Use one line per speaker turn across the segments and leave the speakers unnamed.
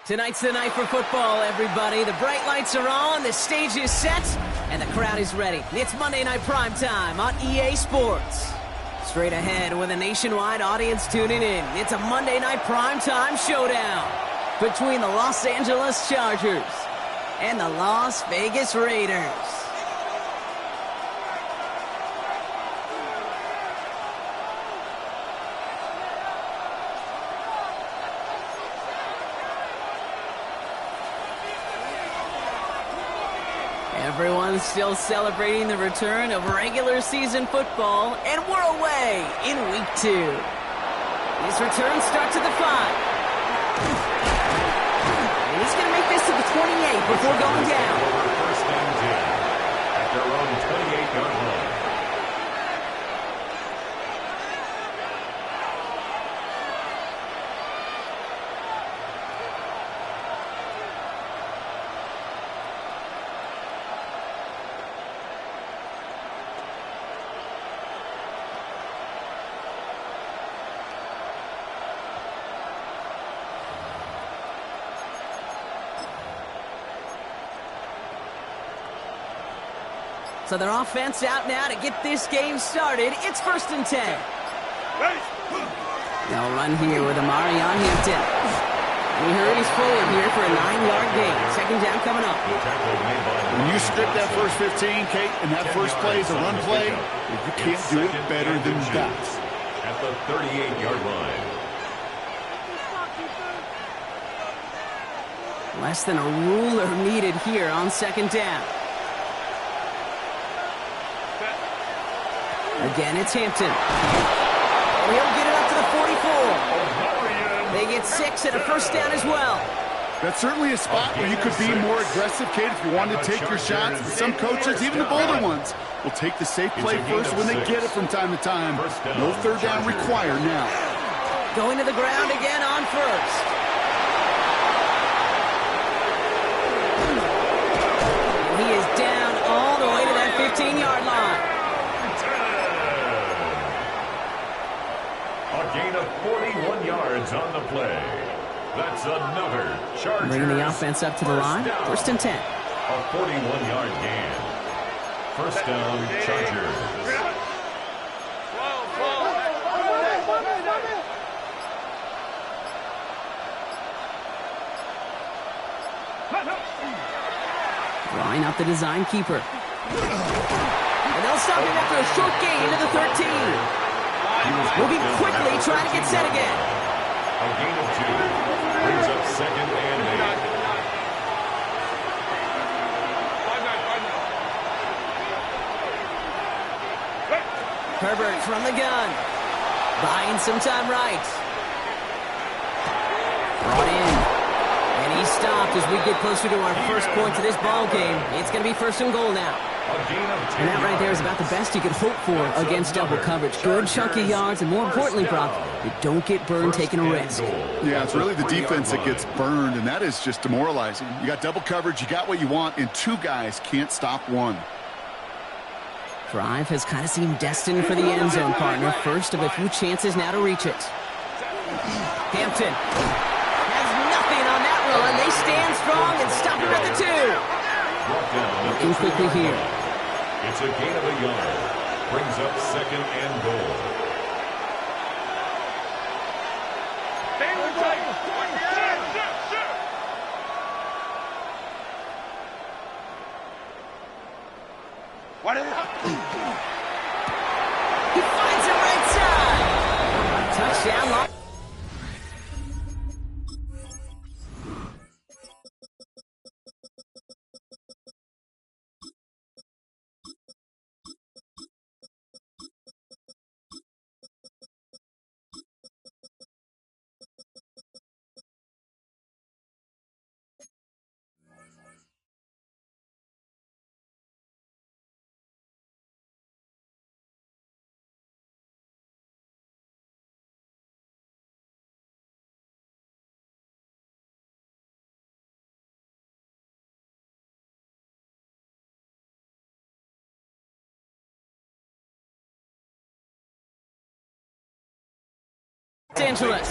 Tonight's the night for football, everybody. The bright lights are on, the stage is set, and the crowd is ready. It's Monday Night Primetime on EA Sports. Straight ahead with a nationwide audience tuning in, it's a Monday Night Primetime showdown between the Los Angeles Chargers and the Las Vegas Raiders. Everyone's still celebrating the return of regular season football, and we're away in week 2. These returns start to the 5. And he's going to make this to the 28 before going down.
First and 10 at their own 28-yard line.
So their offense out now to get this game started. It's 1st and 10. They'll run here with Amari on Hampton. And he hurries forward here for a 9-yard gain. 2nd down coming up.
When you strip that first 15, Kate, and that first play is a run play, you can't do it better than that.
At the 38-yard line.
Less than a ruler needed here on 2nd down. Again, it's Hampton. And he'll get it up to the 44. They get 6 and a 1st down as well.
That's certainly a spot where you could be more aggressive, Kate, if you wanted to take your shots. But some coaches, even the bolder ones, will take the safe play first when they get it from time to time. No 3rd down required now.
Going to the ground again on 1st. He is down all the way to that 15-yard line.
A gain of 41 yards on the play. That's another Chargers.
Bringing the offense up to the line. 1st and 10.
A 41-yard gain. 1st down, Chargers.
Drawing up the design keeper. And they'll stop him after a short gain to the 13. Moving quickly, trying to get set again.
A gain of 2. Brings up 2nd and 8.
Herbert from the gun. Buying some time right. Brought in. And he stopped as we get closer to our first point to this ball game. It's going to be 1st and goal now. And that right there is about the best you could hope for against double coverage. Good chunky yards, and more importantly, Brock, you don't get burned taking a risk.
Yeah, it's really the defense that gets burned, and that is just demoralizing. You got double coverage, you got what you want, and 2 guys can't stop one.
Drive has kind of seemed destined for the end zone, partner. First of a few chances now to reach it. Hampton has nothing on that run. They stand strong and stop him at the 2. Looking quickly here.
It's a gain of a yard. Brings up 2nd and goal.
He finds it right side. Touchdown. Angeles.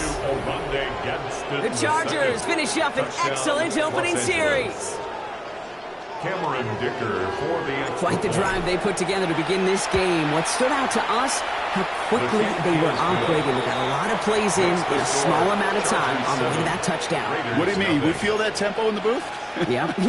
The Chargers finish up an excellent opening series.
Cameron Dicker for the
Quite the drive they put together to begin this game. What stood out to us, how quickly they were operating. They got a lot of plays in a small amount of time on the way to that touchdown.
What do you mean? We feel that tempo in the booth?
Yep,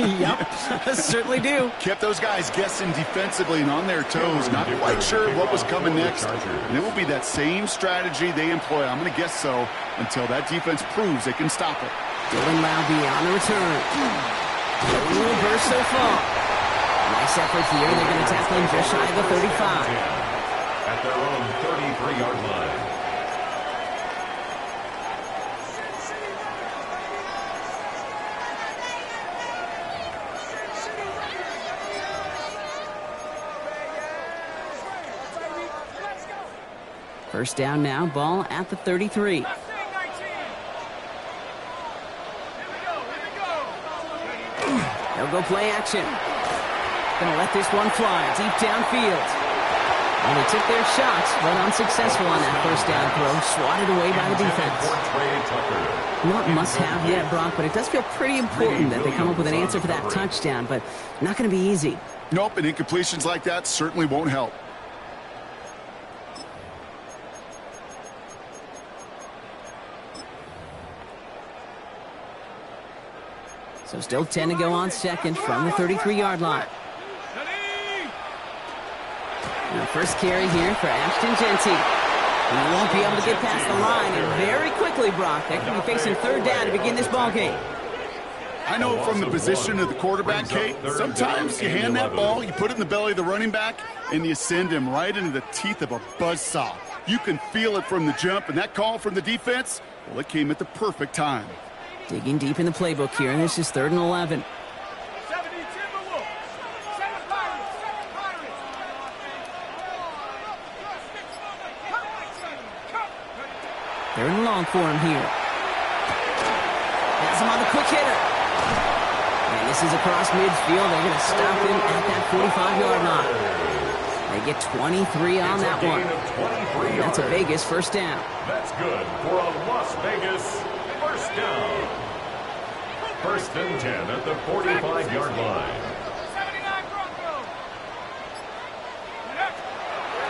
certainly do.
Kept those guys guessing defensively and on their toes, not quite sure what was coming next. And it will be that same strategy they employ, I'm going to guess so, until that defense proves they can stop it.
Dylan Lowby on the return. A little burst so far. Nice effort here. They're going to tackle him just shy of the 35.
At their own 33-yard line.
First down now, ball at the 33. They'll go play action. Gonna let this one fly deep downfield. And they took their shots, but unsuccessful on that first down throw. Swatted away by the defense. Not must-have yet, Brock, but it does feel pretty important that they come up with an answer for that touchdown, but not going to be easy.
Nope, and incompletions like that certainly won't help.
So still 10 to go on second from the 33-yard line. And the first carry here for Ashton Genty. He won't be able to get past the line, and very quickly, Brock, they're going to be facing third down to begin this ball game.
I know from the position of the quarterback, Kate, sometimes you hand that ball, you put it in the belly of the running back, and you send him right into the teeth of a buzzsaw. You can feel it from the jump, and that call from the defense, well, it came at the perfect time.
Digging deep in the playbook here, and this is 3rd and 11. They're in long for him here. Has him on the quick hitter. And this is across midfield. They're going to stop him at that 45-yard line. They get 23 on that one. That's a Vegas first down.
That's good for a Las Vegas first down. 1st and 10 at the 45-yard line.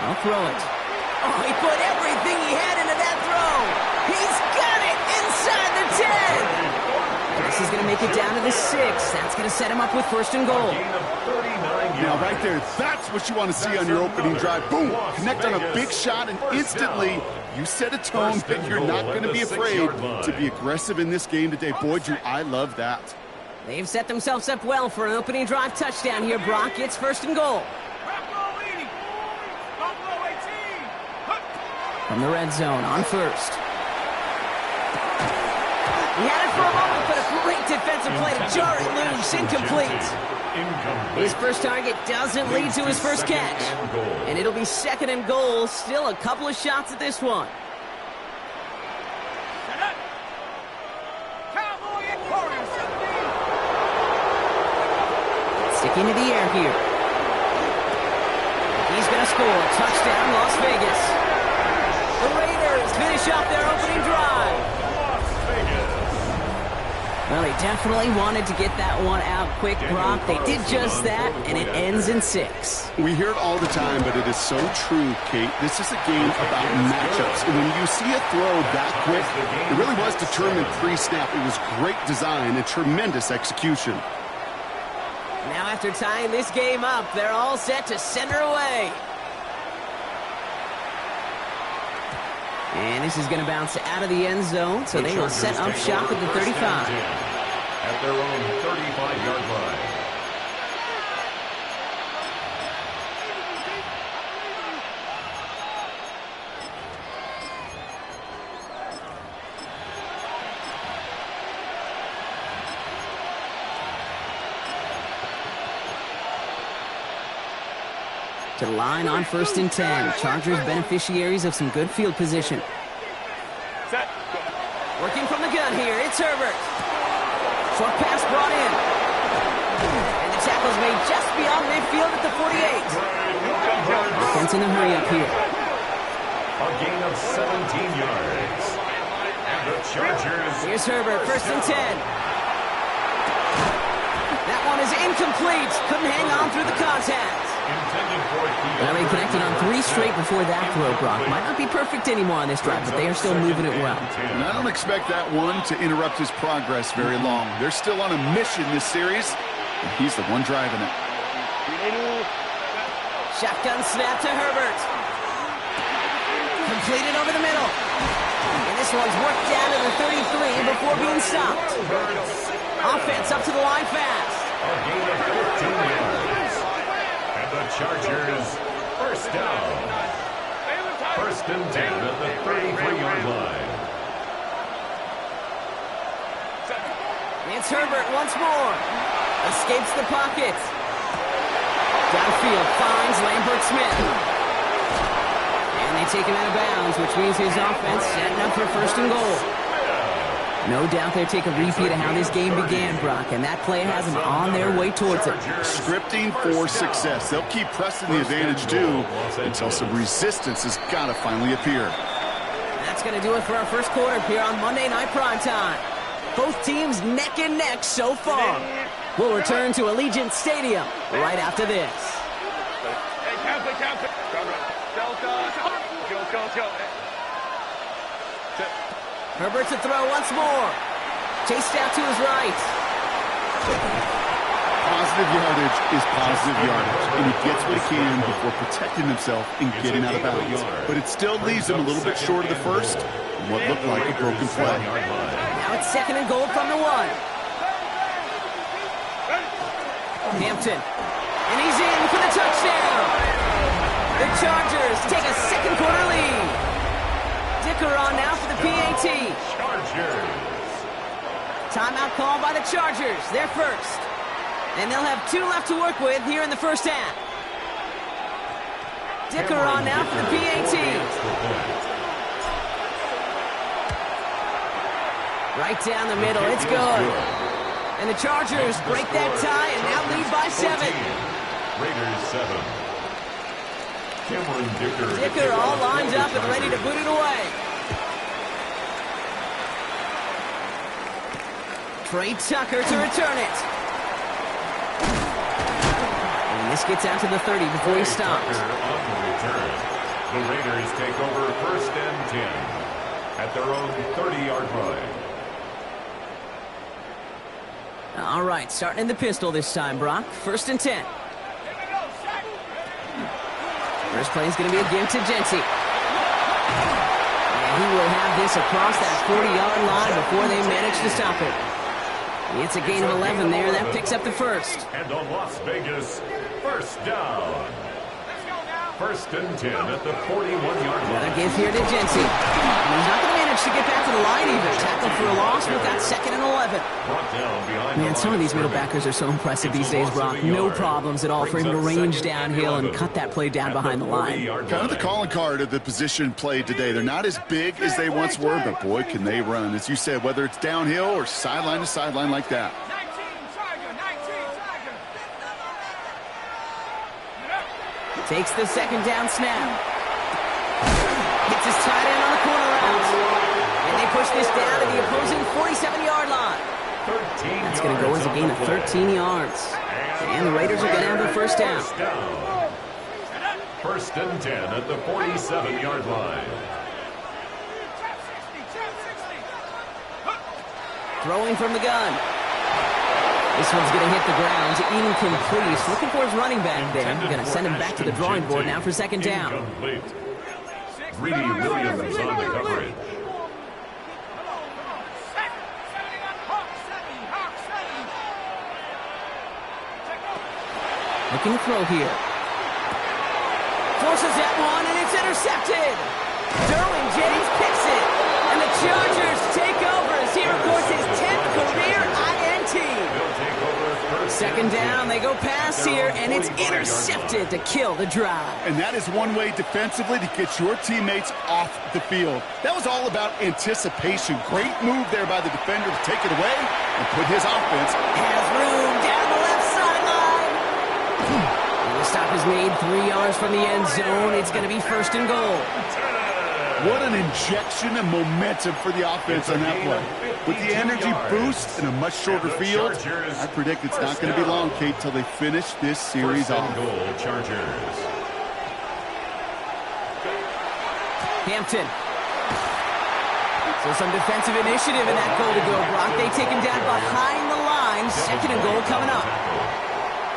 I'll throw it. Oh, he put everything he had into that throw. He's got it inside the 10. This is going to make it down to the 6. That's going to set him up with 1st and goal.
Now, right there, that's what you want to see on your opening drive. Boom! Connect on a big shot, and instantly you set a tone that you're not going to be afraid to be aggressive in this game today. Boy, do I love that.
They've set themselves up well for an opening drive touchdown here, Brock. It's 1st and goal. From the red zone on 1st. He had it for a moment, but a great defensive play to jar it loose. Incomplete. His first target doesn't lead to his first catch. And it'll be 2nd and goal. Still a couple of shots at this one. Sticking to the air here. He's going to score. Touchdown, Las Vegas. The Raiders finish off their opening drive. Well, they definitely wanted to get that one out quick, Brock. They did just that, and it ends in 6.
We hear it all the time, but it is so true, Kate. This is a game about matchups. And when you see a throw that quick, it really was determined pre-snap. It was great design and tremendous execution.
Now after tying this game up, they're all set to send her away. And this is going to bounce out of the end zone, so they will set up shop at the 35.
At their own 35-yard line.
To the line on 1st and 10. Chargers beneficiaries of some good field position.
Set.
Working from the gun here, it's Herbert. Short pass brought in. And the tackle's made just beyond midfield at the 48. Defense in a hurry up here.
A gain of 17 yards. The Chargers.
Here's Herbert, first and 10. That one is incomplete. Couldn't hang on through the contact.
Well,
they connected on 3 straight before that throw, Brock. Might not be perfect anymore on this drive, but they are still moving it well.
And I don't expect that one to interrupt his progress very long. They're still on a mission this series, and he's the one driving it.
Shotgun snap to Herbert. Completed over the middle. And this one's worked down to the 33 before being stopped. Offense up to the line fast.
A gain of 15 yards. And the Chargers, first down. First and 10 at the 33-yard line.
It's Herbert once more. Escapes the pocket. Downfield finds Lambert-Smith. And they take him out of bounds, which means his offense setting up for first and goal. No doubt they'll take a repeat of how this game began, Brock, and that play has them on their way towards it.
Scripting for success. They'll keep pressing the advantage, too, until some resistance has got to finally appear.
That's going to do it for our first quarter here on Monday Night Primetime. Both teams neck and neck so far. We'll return to Allegiant Stadium right after this. Herbert to throw once more. Chased out to his right.
Positive yardage is positive yardage, and he gets what he can before protecting himself and getting out of bounds. But it still leaves him a little bit short of the first, and what looked like a broken play.
Now it's second and goal from the 1. Hampton. And he's in for the touchdown. The Chargers take a second quarter lead. Dicker on now for the PAT.
Chargers.
Timeout call by the Chargers. They're first. And they'll have 2 left to work with here in the first half. Dicker on now for the PAT. Right down the middle. It's good. And the Chargers break that tie and now lead by 7.
Raiders 7. Cameron Dicker.
Dicker all lined up and ready to boot it away. Trey Tucker to return it. And this gets out to the 30 before he stops.
On the return. The Raiders take over first and 10 at their own 30-yard line.
All right, starting in the pistol this time, Brock. First and 10. First play is going to be a give to Jency. And he will have this across that 40-yard line before they manage to stop it. It's a gain of 11 there. That picks up the first.
And on Las Vegas, first down. First and 10 at the 41-yard line.
Another give here to Jency. He's not going to manage to get back to the line even. Tackled for a loss with that second and 11. Man, some of these middle backers are so impressive these days, Brock. No problems at all for him to range downhill and cut that play down behind the line.
Kind of the calling card of the position played today. They're not as big as they once were, but boy, can they run. As you said, whether it's downhill or sideline to sideline like that.
Takes the second down snap. Gets his tight end on the corner route. And they push this down to the opposing 47-yard line. That's going to go as a gain of 13 yards. And the Raiders are going to have their first down.
First and 10 at the 47-yard line.
Throwing from the gun. This one's going to hit the ground. Incomplete. Looking for his running back there. Going to send him back to the drawing board now for second down.
Incomplete. Greedy Williams on the coverage.
Looking to throw here. Forces that one, and it's intercepted. Derwin James picks it. And the Chargers take over as he records his 10th career INT. Second down, they go pass here, and it's intercepted to kill the drive.
And that is one way defensively to get your teammates off the field. That was all about anticipation. Great move there by the defender to take it away and put his offense.
Has room down the left sideline. And the stop is made 3 yards from the end zone. It's going to be first and goal.
What an injection and momentum for the offense on that play. With the energy boost in a much shorter field, I predict it's not going to be long, Kate, till they finish this series off.
Chargers.
Hampton. So some defensive initiative in that goal to go, Brock. They take him down behind the line. Second and goal coming up.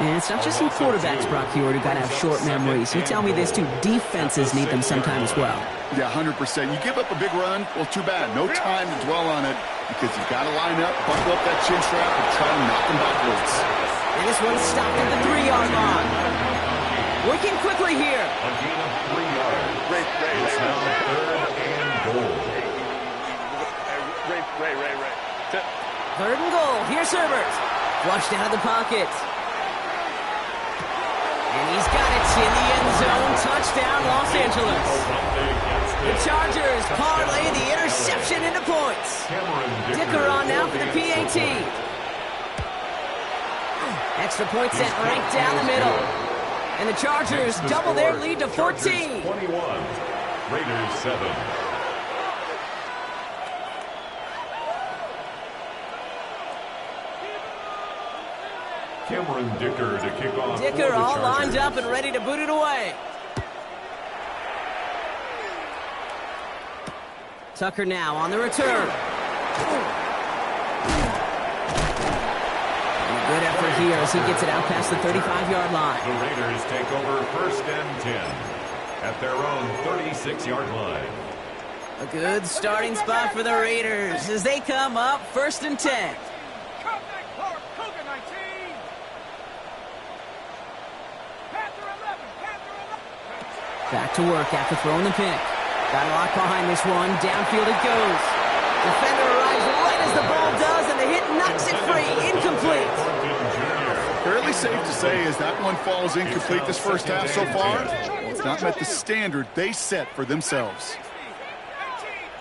And it's not just some quarterbacks, Brock Hewitt, who got to have short memories. You tell me this too. Defenses need them sometime as well.
Yeah, 100%. You give up a big run, well, too bad. No time to dwell on it because you've got to line up, buckle up that chin strap, and try to knock them backwards.
And this one's stopped at the 3-yard line. Working quickly here.
A gain of 3 yards. It's now third and goal.
Ray.
Third and goal. Here's Herbert. Flushed out of the pocket. And he's got it in the end zone. Touchdown, Los Angeles. The Chargers parlay the interception into points. Dicker on now for the PAT. Extra point set right down the middle. And the Chargers double their lead to 14.
21. Raiders 7. Cameron Dicker to kick off.
Dicker all lined up and ready to boot it away. Tucker now on the return. And a good effort here as he gets it out past the 35-yard line.
The Raiders take over first and 10 at their own 36-yard line.
A good starting spot for the Raiders as they come up first and 10. Back to work after throwing the pick. Got a lock behind this one. Downfield it goes. Defender arrives right as the ball does, and the hit knocks it free. Incomplete.
Fairly safe to say as that one falls incomplete this first half so far, it's not met the standard they set for themselves.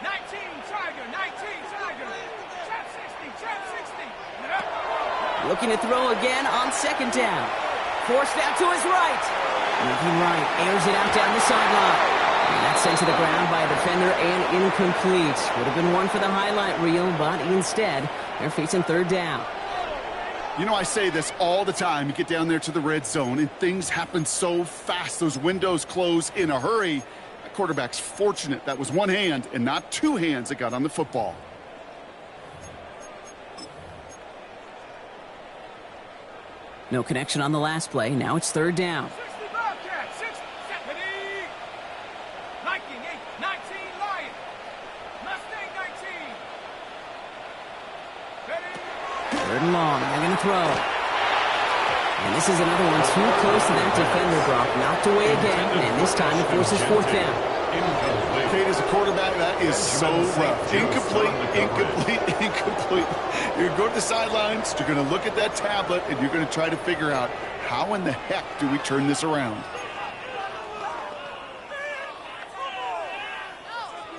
19, Tiger, 19, Tiger. Trap 60.
Looking to throw again on second down. Forced out to his right. Moving right, airs it out down the sideline. And that's sent to the ground by a defender and incomplete. Would have been one for the highlight reel, but instead, they're facing third down.
You know, I say this all the time. You get down there to the red zone, and things happen so fast. Those windows close in a hurry. That quarterback's fortunate that was one hand and not two hands that got on the football.
No connection on the last play. Now it's third down.
60 Bobcat, 60, Stephanie. Viking 8, 19, Lion. Mustang 19. Ready?
Third and long. They're going to throw. And this is another one too close to that defender, Brock. Knocked away again, and this time it forces fourth down.
Kate, as a quarterback, that is so rough. Incomplete. You're going to the sidelines, you're going to look at that tablet, and you're going to try to figure out how in the heck do we turn this around.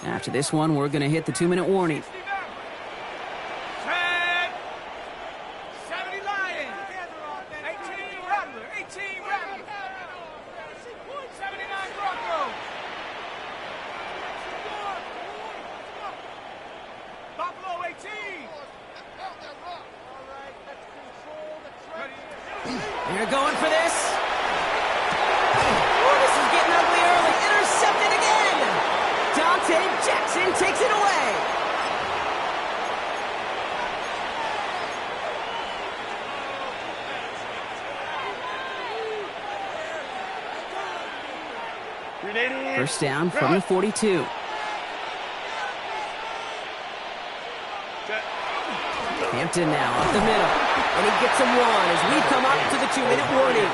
After this one, we're going to hit the 2-minute warning.
70 Lion. 18 Rattler. 18 Rattler. 79 Bronco. Buffalo 18.
They're going for this. Oh, this is getting ugly early. Intercepted again. Dante Jackson takes it away. First down from the 42. Hampton now up the middle. And he gets him one as we come up to the 2-minute warning.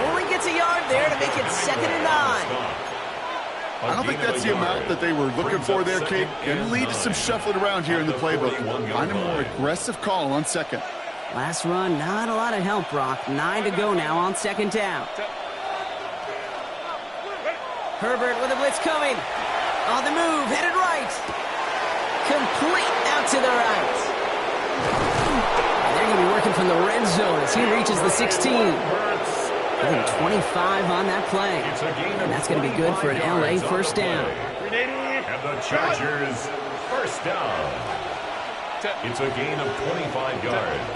Only gets a yard there to make it 2nd and 9.
I don't think that's the amount that they were looking for there, Kate. Going to lead to some shuffling around here in the playbook. Find a more aggressive call on second.
Last run, not a lot of help, Brock. 9 to go now on second down. Herbert with a blitz coming. On the move, headed right. Complete out to the right. And they're going to be working from the red zone as he reaches the 16. Getting 25 on that play. And that's going to be good for an LA first down.
And the Chargers first down. It's a gain of 25 yards.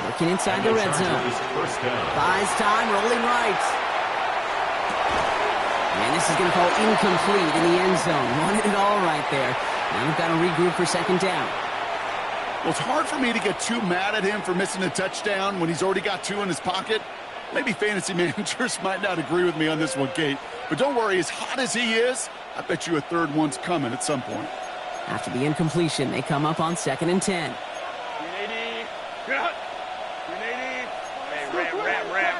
Looking inside the red zone.
First down.
Buys time, rolling right. And this is going to fall incomplete in the end zone. Wanted it all right there. Now we've got to regroup for second down.
Well, it's hard for me to get too mad at him for missing a touchdown when he's already got 2 in his pocket. Maybe fantasy managers might not agree with me on this one, Kate. But don't worry, as hot as he is, I bet you a third one's coming at some point.
After the incompletion, they come up on 2nd and 10.
380. 380. Hey, ram.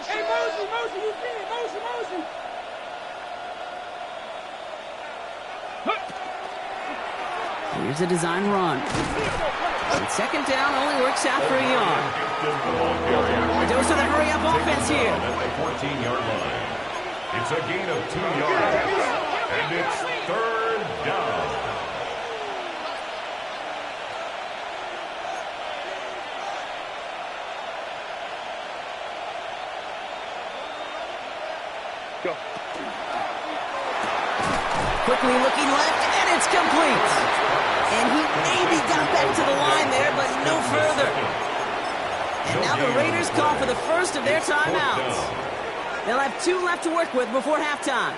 Hey, Mosey, you get it. Mosey.
Here's a design run. And second down only works out for a yard. Dose of the hurry-up offense here.
At the 14-yard line. It's a gain of 2 yards. And it's third down.
Go.
Quickly looking left, and it's complete. And he maybe got back to the line there, but no further. And now the Raiders call for the first of their timeouts. They'll have 2 left to work with before halftime.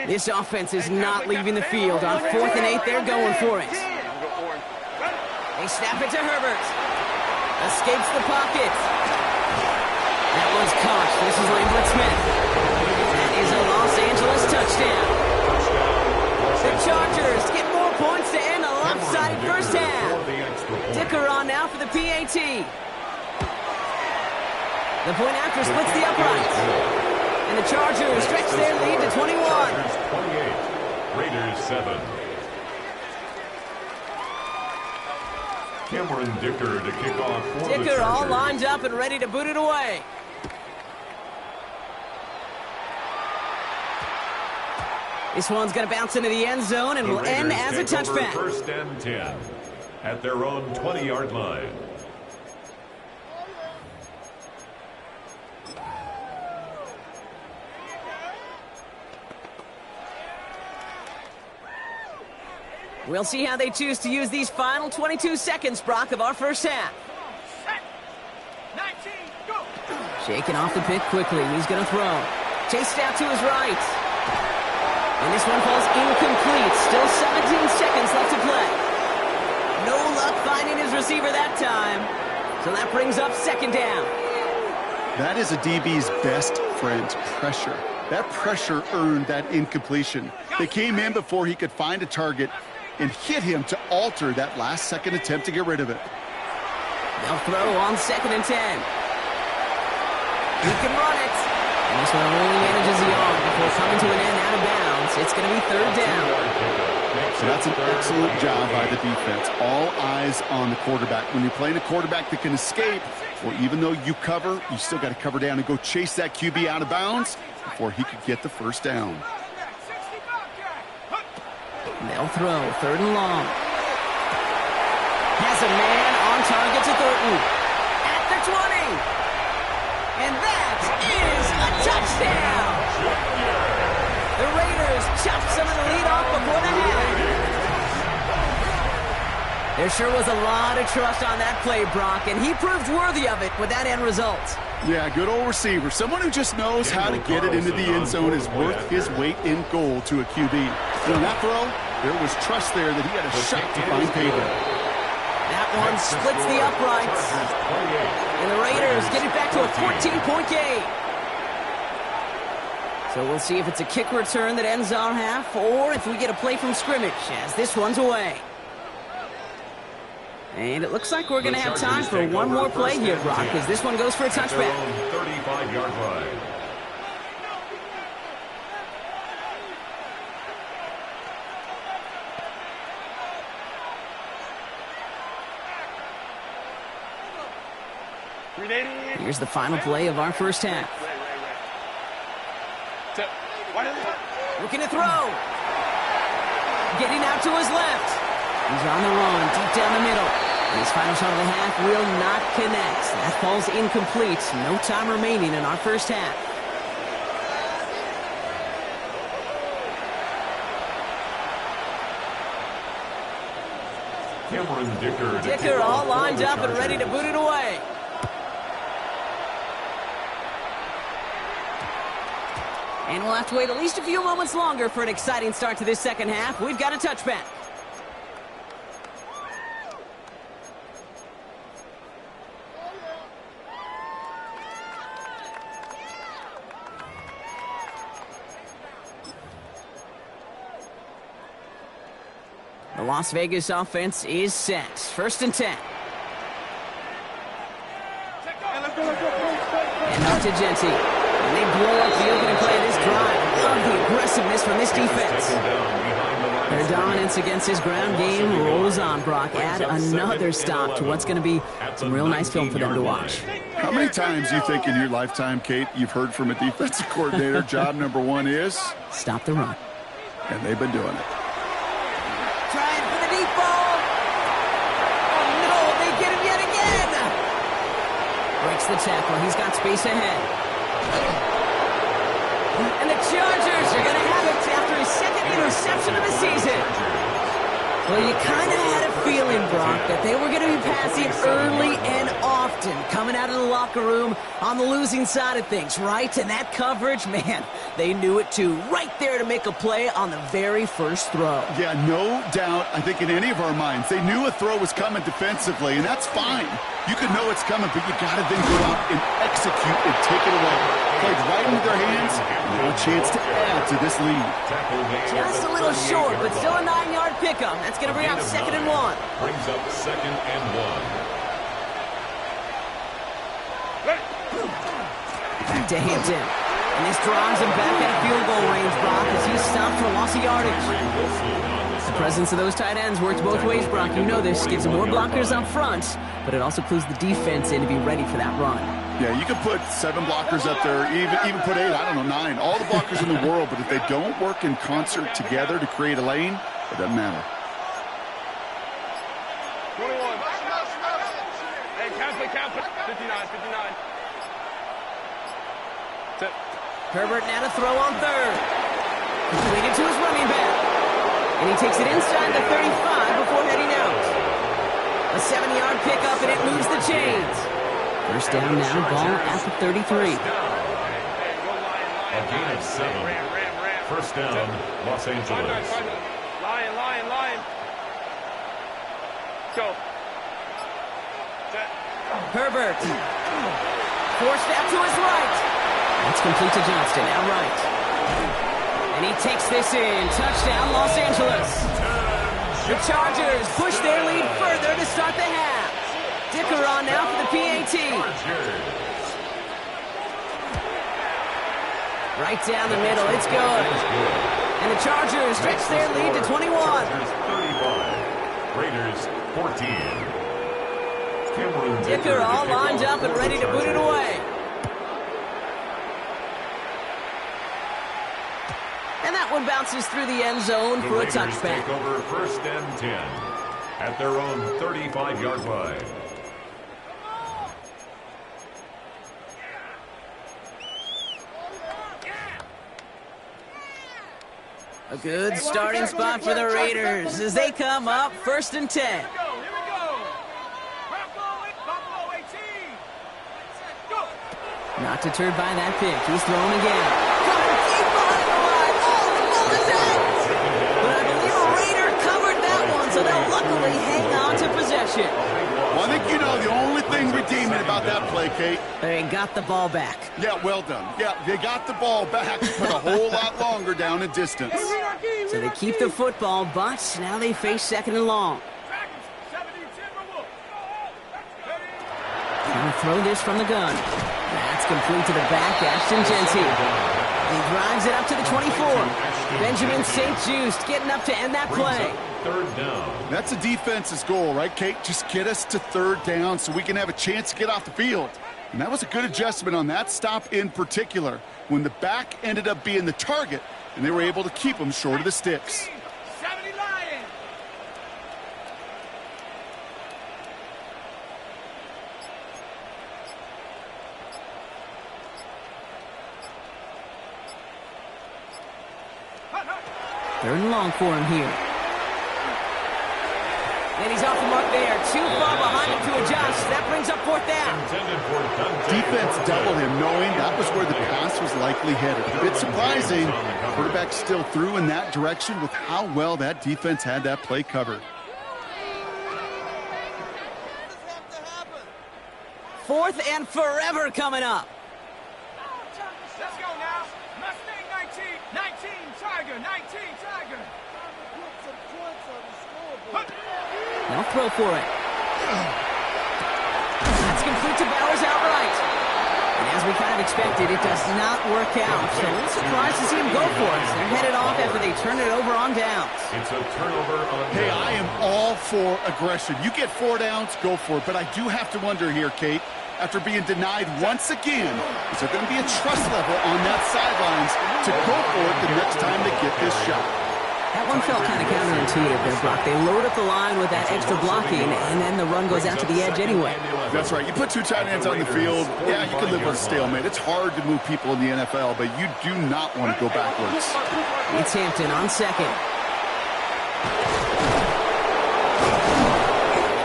This offense is not leaving the field. On 4th and 8, they're going for it. They snap it to Herbert. Escapes the pocket. That one's caught. This is Lambert Smith. That is a Los Angeles touchdown. The Chargers get more points to end a lopsided first half. Dicker on now for the PAT. The point after splits the uprights. And the Chargers stretch their lead to 21.
Chargers 28, Raiders 7. Cameron Dicker to kick off for the Chargers.
Dicker all lined up and ready to boot it away. This one's going to bounce into the end zone and will end as a touchback.
First and 10 at their own 20-yard line.
We'll see how they choose to use these final 22 seconds, Brock, of our first half.
19, go.
Shaking off the pick quickly. He's going to throw. Chased out to his right. And this one falls incomplete. Still 17 seconds left to play. No luck finding his receiver that time. So that brings up second down.
That is a DB's best friend, pressure. That pressure earned that incompletion. They came in before he could find a target and hit him to alter that last-second attempt to get rid of it.
They'll throw on 2nd and 10. He can run it. And this one only manages the arm before coming to an end out of bounds. It's going to be third down.
So that's an excellent job by the defense. All eyes on the quarterback. When you're playing a quarterback that can escape, well, even though you cover, you still got to cover down and go chase that QB out of bounds before he could get the first down.
They'll throw, 3rd and long. Has a man on target to Thornton. At the 20. And that is a touchdown. The Raiders chop some of the lead off before the half. There sure was a lot of trust on that play, Brock, and he proved worthy of it with that end result.
Yeah, good old receiver. Someone who just knows how to get it into the end zone is worth his weight in gold to a QB. And on that throw, there was trust there that he had a shot to find payback.
That one splits the uprights. And the Raiders get it back to a 14-point game. So we'll see if it's a kick return that ends our half or if we get a play from scrimmage as this one's away. And it looks like we're going to have time for one more play here, Brock, because this one goes for a touchback.
35-yard line.
Here's the final play of our first half. Looking to throw. Getting out to his left. He's on the run, deep down the middle. And his final shot of the half will not connect. That falls incomplete. No time remaining in our first half.
Dicker
all lined up and ready to boot it away. And we'll have to wait at least a few moments longer for an exciting start to this second half. We've got a touchback. The Las Vegas offense is set. 1st and 10. And out to Genty. And they blow up the opening play of this drive. Love the aggressiveness from this defense. Their dominance against this ground game rolls on, Brock. Add another stop to what's going to be some real nice film for them to watch.
How many times do you think in your lifetime, Kate, you've heard from a defensive coordinator, job number one is?
Stop the run.
And they've been doing it.
Trying for the deep ball. Oh, no, they get him yet again. Breaks the tackle. He's got space ahead. And the Chargers are going to have it after his second interception of the season. Well, you kind of had a feeling, Brock, that they were going to be passing early and often, coming out of the locker room on the losing side of things, right? And that coverage, man, they knew it too. Right there to make a play on the very first throw.
Yeah, no doubt. I think in any of our minds, they knew a throw was coming defensively, and that's fine. You could know it's coming, but you got to then go out and execute and take it away. Played right into their hands, and now a chance to add to this lead.
Just a little short, but still a 9-yard pickup. That's going to bring out 2nd and 1.
Brings up 2nd and 1.
Back to Hampton. And this drives him back at field goal range, Brock, as he's stopped for loss of yardage. The presence of those tight ends works both ways, Brock. You know this. Gives them more blockers up front, but it also clues the defense in to be ready for that run.
Yeah, you could put 7 blockers up there, even put 8, I don't know, 9. All the blockers in the world, but if they don't work in concert together to create a lane, it doesn't matter.
21. Hey, count. 59.
Herbert now to throw on 3rd. Completed to his running back. And he takes it inside the 35 before heading out. A 7-yard pickup, and it moves the chains. First down now, ball at the 33.
A gain of 7. First down, Los Angeles.
Lion. Go.
Herbert. Forced out to his right. That's complete to Johnston, outright. And he takes this in. Touchdown, Los Angeles. The Chargers push their lead further to start the half. Dicker on now for the PAT. Right down the middle, it's good. And the Chargers stretch their lead to 21.
35. Raiders 14.
Dicker all lined up and ready to boot it away. And that one bounces through the end zone for a touchback.
Take over 1st and 10 at their own 35-yard line.
A good starting spot for the Raiders as they come up 1st and 10.
Here we go. Buffalo 18. Go.
Not deterred by that pick. He's thrown again. Coming deep behind the line. Oh, the ball is out. But I believe a Raider covered that one, so they'll luckily hang on to possession.
Well, I think you know the only thing redeeming about that play, Kate.
They got the ball back.
Yeah, well done. Yeah, they got the ball back, but a whole lot longer down in distance.
So they keep the football, but now they face 2nd and long. Trying to throw this from the gun. That's complete to the back, Ashton Genty. He drives it up to the 24. Benjamin St. Just getting up to end that play.
Third down.
That's a defense's goal, right, Kate? Just get us to third down so we can have a chance to get off the field. And that was a good adjustment on that stop in particular, when the back ended up being the target, and they were able to keep him short of the sticks.
70 Lions.
Third and long for him here. And he's off the mark there. Too far behind him to adjust. That brings up fourth down.
Defense doubled him, knowing that was where the pass was likely headed. A bit surprising. Quarterback still threw in that direction with how well that defense had that play covered.
Fourth and forever coming up.
Let's go now. Mustang 19, Tiger, 19, Tiger.
They'll throw for it. That's complete to Bowers outright. And as we kind of expected, it does not work out. So a little surprised to see him go for it. They're headed off after they turn it over on downs.
It's a turnover on
Hey,
downs.
I am all for aggression. You get 4 downs, go for it. But I do have to wonder here, Kate, after being denied once again, is there going to be a trust level on that sidelines to go for it the next time they get this shot?
That one felt kind of counterintuitive there, Brock. They load up the line with that extra blocking, and then the run goes out to the edge anyway.
That's right. You put 2 tight ends on the field, yeah, you can live with a stalemate. It's hard to move people in the NFL, but you do not want to go backwards.
It's Hampton on second.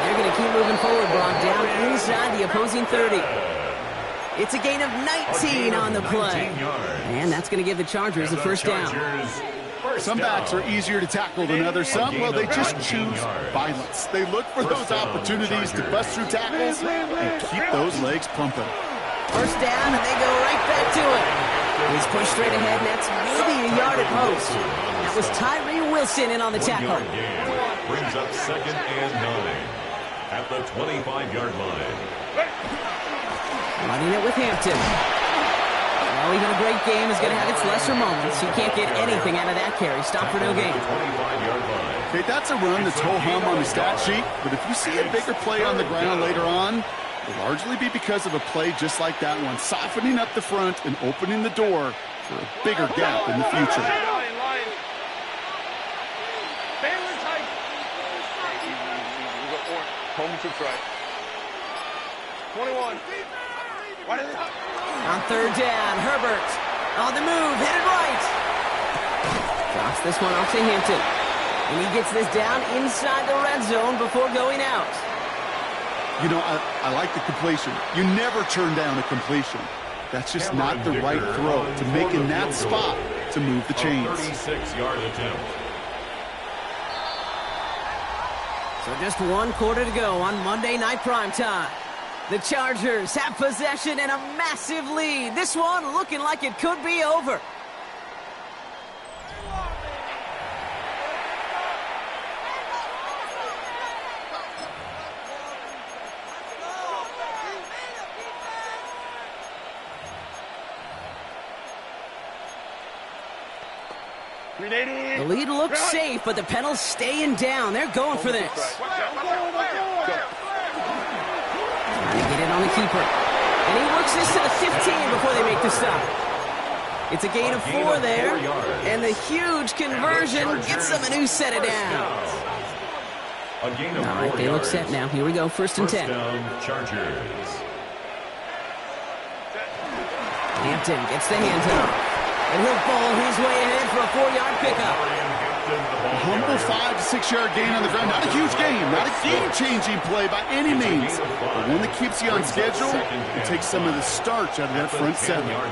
They're going to keep moving forward, Brock, down inside the opposing 30. It's a gain of 19 on the play. And that's going to give the Chargers a first down.
Some backs are easier to tackle than others. Some, well, they just choose violence. They look for those opportunities to bust through tackles and keep those legs pumping.
First down, and they go right back to it. He's pushed straight ahead, and that's maybe a yard at most. That was Tyree Wilson in on the tackle.
Brings up 2nd and 9 at the 25-yard line.
Running it with Hampton. Well, even a great game is going to have its lesser moments. You can't get anything out of that carry. Stop for no gain.
25-yard line.
Okay, that's a run that's ho-hum on the stat sheet, but if you see a bigger play on the ground later on, it'll largely be because of a play just like that one, softening up the front and opening the door for a bigger gap in the future.
Home to right. 21.
On third down, Herbert on the move, headed right. Drops this one off to Hampton. And he gets this down inside the red zone before going out.
You know, I like the completion. You never turn down a completion. That's just not the right throw to make in that spot to move the chains.
36-yard attempt.
So just 1 quarter to go on Monday Night Primetime. The Chargers have possession and a massive lead. This one looking like it could be over. The lead looks safe, but the Penals staying down. They're going for this. Trying to get it on the keeper. And he works this to the 15 before they make the stop. It's a gain of 4 there. And the huge conversion gets them a new set of downs.
A gain of 4
All right, they look set now. Here we go, 1st and 10.
down, Chargers.
Hampton gets the hands up. And he'll bowl his way ahead for a 4-yard pickup.
A humble 5 to 6 yard gain on the ground. Not a huge gain, not a game-changing play by any means, but one that keeps you on schedule and takes some of the starch out of that front 7.
Now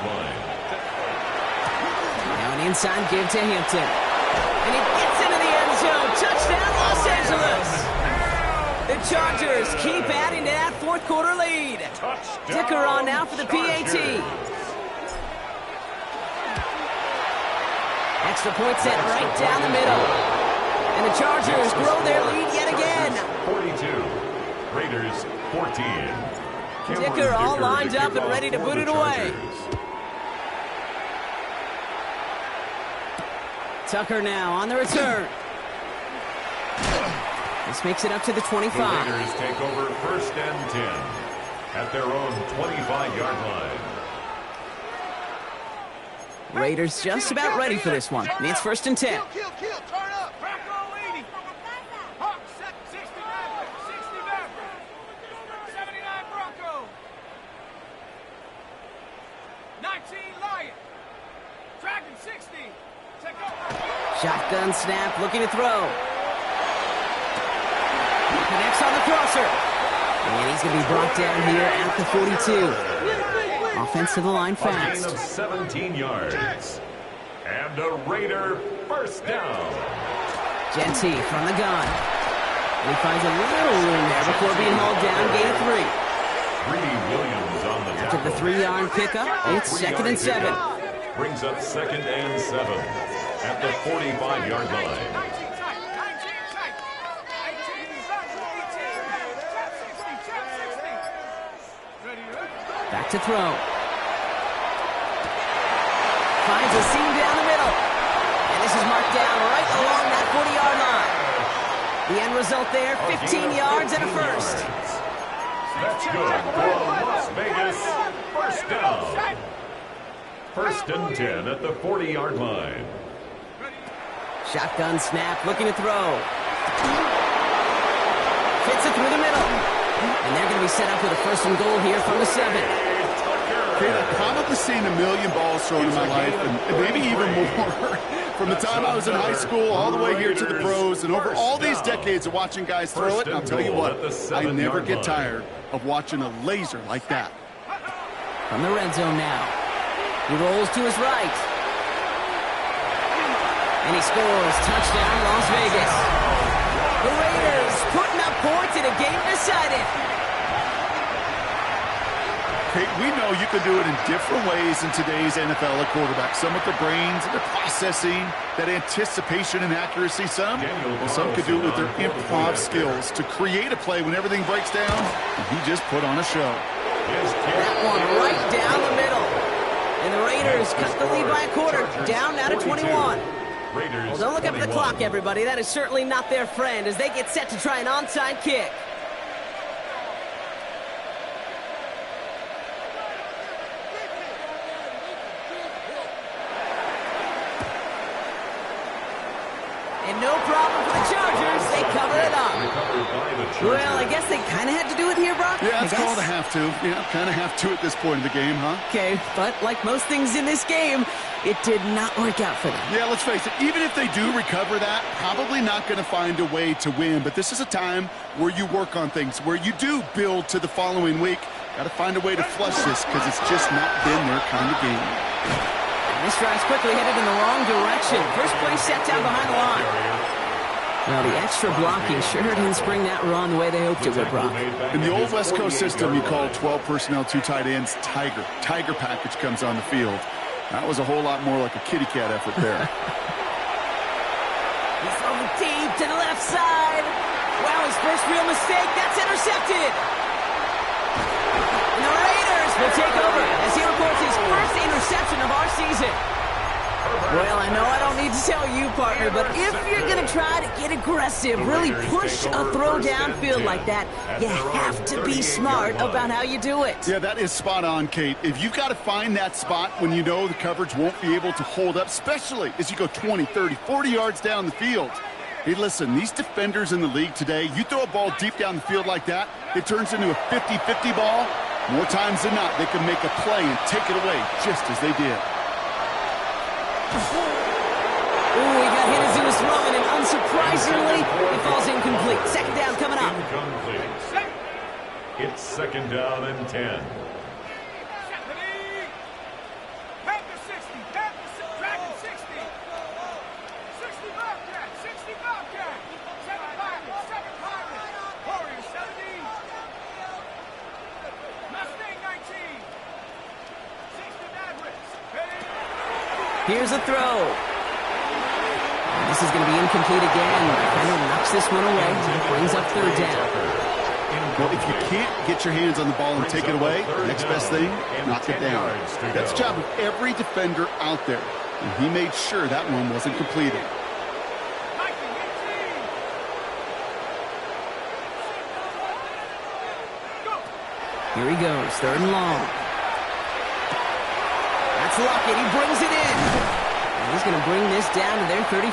an inside give to Hampton. And he gets into the end zone. Touchdown, Los Angeles. The Chargers keep adding to that 4th quarter lead. Dicker on now for the PAT. Extra point set right down the middle. And the Chargers grow their lead yet again.
42. Raiders 14.
Dicker all lined up and ready to boot it away. Tucker now on the return. This makes it up to the 25.
The Raiders take over 1st and 10 at their own 25-yard line.
Raiders just about ready for this one. It's 1st and 10.
Turn up. Bronco 80. Hawk 60 Maverick. 60 Maverick. 79 Bronco. 19 Lion. Dragon 60. Take over.
Shotgun snap, looking to throw. Connects on the crosser. And he's going to be brought down here at the 42. Offense to the line fast.
A gain of 17 yards. And a Raider 1st down.
Genty from the gun. And he finds a little room there before being hauled down. Gain of 3.
Greedy Williams on the
After the 3-yard pickup, it's 2nd and 7.
Brings up 2nd and 7 at the 45-yard line.
19 tight. 19 tight. 18 Trap 60. Trap 60. Ready, ready.
Back to throw. Finds a seam down the middle. And this is marked down right along that 40-yard line. The end result there, 15 yards and a 1st.
That's good for Las Vegas. 1st down. 1st and 10 at the 40-yard line.
Shotgun snap, looking to throw. Fits it through the middle. And they're going to be set up with a 1st and goal here from the 7.
Okay, I've probably seen a million balls thrown in my life, and maybe even more. From the time I was in high school all the way here to the pros, and over all these decades of watching guys throw it, and I'll tell you what, I never get tired of watching a laser like that.
From the red zone now. He rolls to his right. And he scores. Touchdown, Las Vegas. The Raiders putting up points in a game decided.
Okay, we know you can do it in different ways in today's NFL at quarterback. Some with their brains and their processing, that anticipation and accuracy. Some could do it with their improv skills to create a play when everything breaks down. And he just put on a show.
That one right down the middle. And the Raiders cut the lead by a quarter. Down now to 21. Well, don't look up at the clock, everybody. That is certainly not their friend as they get set to try an onside kick. And no problem for the Chargers. They cover it up. Well, I guess they kind of had to do it here, Brock.
Yeah, it's called a have to. Yeah, kind of have to at this point in the game, huh?
Okay, but like most things in this game, it did not work out for them.
Yeah, let's face it, even if they do recover that, probably not going to find a way to win. But this is a time where you work on things, where you do build to the following week. Got to find a way to flush this because it's just not been their kind of game.
And this drive's quickly headed in the wrong direction. First play set down behind the line. Well, the extra blocking sure didn't spring that run the way they hoped it would, Brock.
In the old West Coast system, you call 12 personnel, 2 tight ends, Tiger. Tiger package comes on the field. That was a whole lot more like a kitty cat effort there.
He's over deep to the left side. Wow, his first real mistake. That's intercepted. And the Raiders will take over as he reports his first interception of our season. Well, I know I don't need to tell you, partner, but if you're going to try to get aggressive, really push a throw downfield like that, you have to be smart about how you do it.
Yeah, that is spot on, Kate. If you've got to find that spot when you know the coverage won't be able to hold up, especially as you go 20, 30, 40 yards down the field. Hey, listen, these defenders in the league today, you throw a ball deep down the field like that, it turns into a 50-50 ball. More times than not, they can make a play and take it away just as they did.
Ooh, he got hit as he was throwing, and unsurprisingly, he falls incomplete. 2nd down coming up.
Incomplete. It's 2nd down and 10.
Panther 60. Dragon 60. 60 Bobcat. 60 Bobcat. 7 Pirates. 7 Pirates. Warriors 70. Mustang 19. 60 Mavericks.
Here's a throw. This is going to be incomplete again. Kind of knocks this one away. Brings up 3rd down.
Well, if you can't get your hands on the ball and take it away, next best thing, knock it down. That's the job of every defender out there. and he made sure that one wasn't completed.
Here he goes, 3rd and long. That's Lockett, he brings it in. And he's going to bring this down to their 35.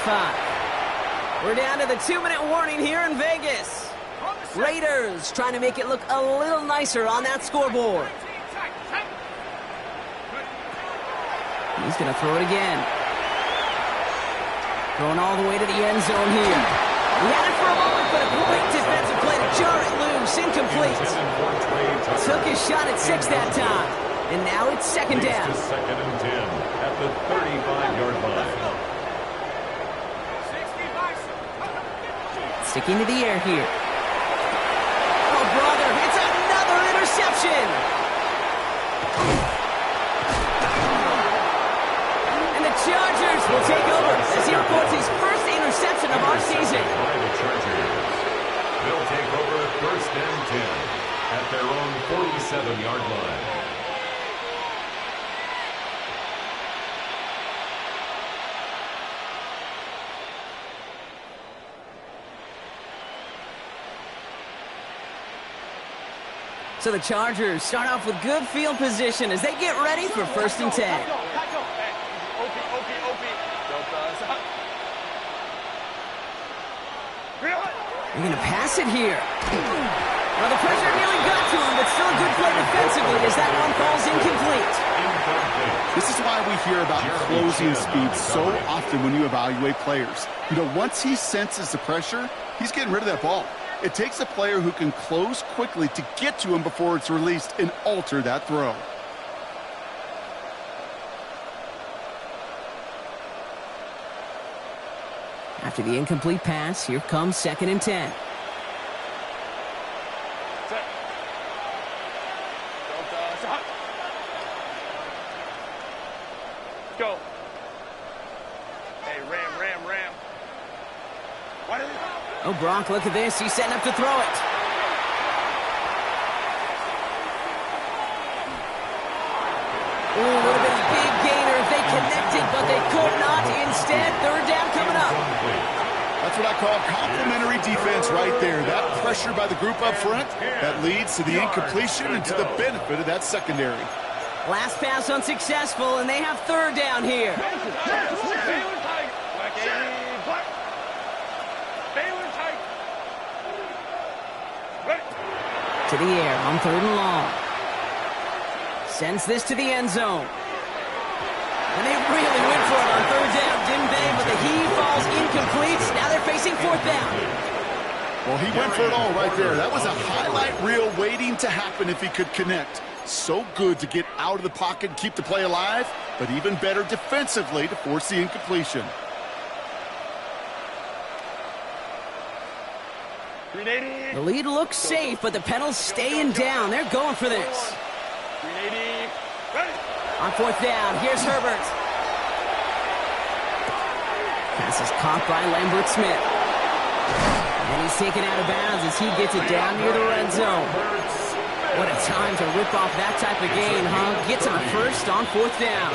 We're down to the 2-minute warning here in Vegas. Raiders trying to make it look a little nicer on that scoreboard. He's going to throw it again. Throwing all the way to the end zone here. He had it for a moment, but a great defensive play to jar it loose. Incomplete. Took his shot at 6 that time. And now it's 2nd down.
2nd and 10 at the 35-yard line.
Sticking to the air here. Oh, brother, it's another interception. And the Chargers will take over as he reports his first interception of our season.
By the Chargers. They'll take over 1st and 10 at their own 47-yard line.
So the Chargers start off with good field position as they get ready for 1st and 10. They're going to pass it here. Well, the pressure nearly got to him, but still a good play defensively as that one falls incomplete.
This is why we hear about closing speed so often when you evaluate players. You know, once he senses the pressure, he's getting rid of that ball. It takes a player who can close quickly to get to him before it's released and alter that throw.
After the incomplete pass, here comes 2nd and 10.
Go. Hey, Ram. What is it?
Oh, Gronk, look at this. He's setting up to throw it. Oh, would have been a big gainer if they connected, but they could not. Instead, 3rd down coming up.
That's what I call complimentary defense right there. That pressure by the group up front, that leads to the incompletion and to the benefit of that secondary.
Last pass unsuccessful, and they have 3rd down here. To the air on 3rd and long. Sends this to the end zone. And they really went for it on 3rd down, didn't they? But the heave falls incomplete. Now they're facing 4th down.
Well, he went for it all right there. That was a highlight reel waiting to happen if he could connect. So good to get out of the pocket and keep the play alive, but even better defensively to force the incompletion.
The lead looks safe, but the pedal's staying down. They're going for this. On 4th down, here's Herbert. Pass is caught by Lambert Smith. And he's taken out of bounds as he gets it down near the red zone. What a time to rip off that type of gain, huh? Gets him a first on 4th down.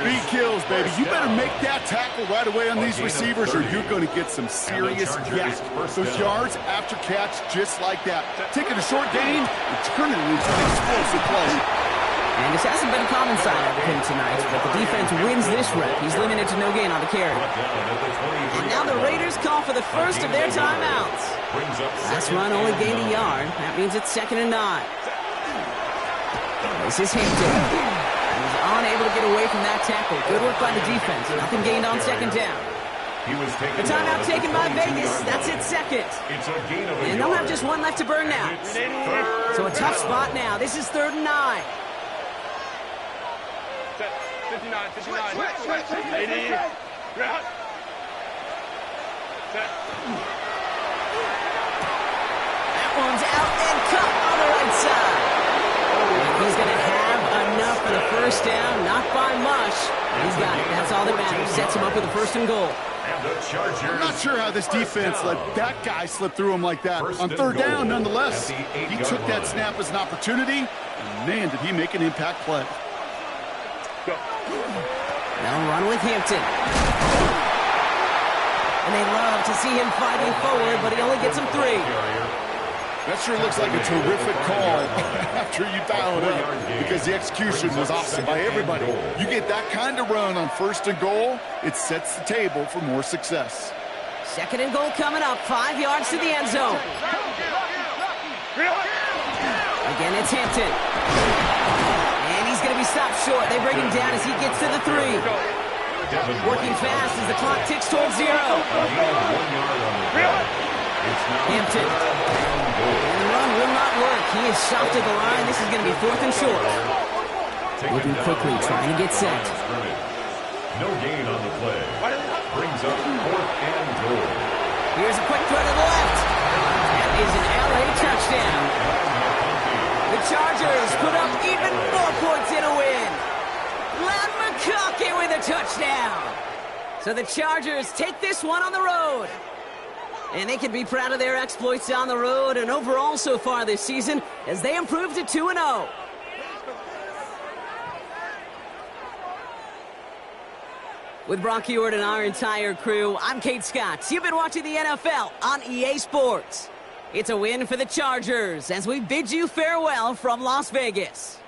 Speed kills, baby. You better make that tackle right away on these receivers or you're going to get some serious yak. Those yards after catch just like that. Taking a short gain and turning it into an explosive play.
And this hasn't been a common side of him tonight, but the defense wins this rep. He's limited to no gain on the carry. And now the Raiders call for the first of their timeouts. Last run only gained a yard. That means it's 2nd and 9. This is Hampton. He's unable to get away from that tackle. Good work by the defense. Nothing gained on 2nd down. The timeout taken by Vegas. That's its 2nd. And they'll have just one left to burn now. So a tough spot now. This is 3rd and 9.
59.
That one's out and cut on the right side. He's going to have enough for the first down, not by much. He's got it. That's all that matters. Sets him up with a 1st and goal.
I'm not sure how this defense let that guy slip through him like that. On 3rd down, nonetheless, he took that snap as an opportunity, and man, did he make an impact play.
They'll run with Hampton. And they love to see him fighting forward, but he only gets him 3.
That sure looks like a terrific call after you dial it up, because the execution was awesome by everybody. You get that kind of run on 1st and goal, it sets the table for more success.
2nd and goal coming up, 5 yards to the end zone. Again, it's Hampton. And he's going to be stopped short. They bring him down as he gets to the 3. Working fast as the clock ticks towards 0. Hampton. And the run will not work. He is stopped at the line. This is going to be 4th and short. Moving quickly, trying to get set.
No gain on the play. Brings up 4th and goal.
Here's a quick throw to the left. That is an LA touchdown. The Chargers put up even more points in a win. Len McConkey with a touchdown. So the Chargers take this one on the road. And they can be proud of their exploits on the road and overall so far this season as they improve to 2-0. With Brock Ewart and our entire crew, I'm Kate Scott. You've been watching the NFL on EA Sports. It's a win for the Chargers as we bid you farewell from Las Vegas.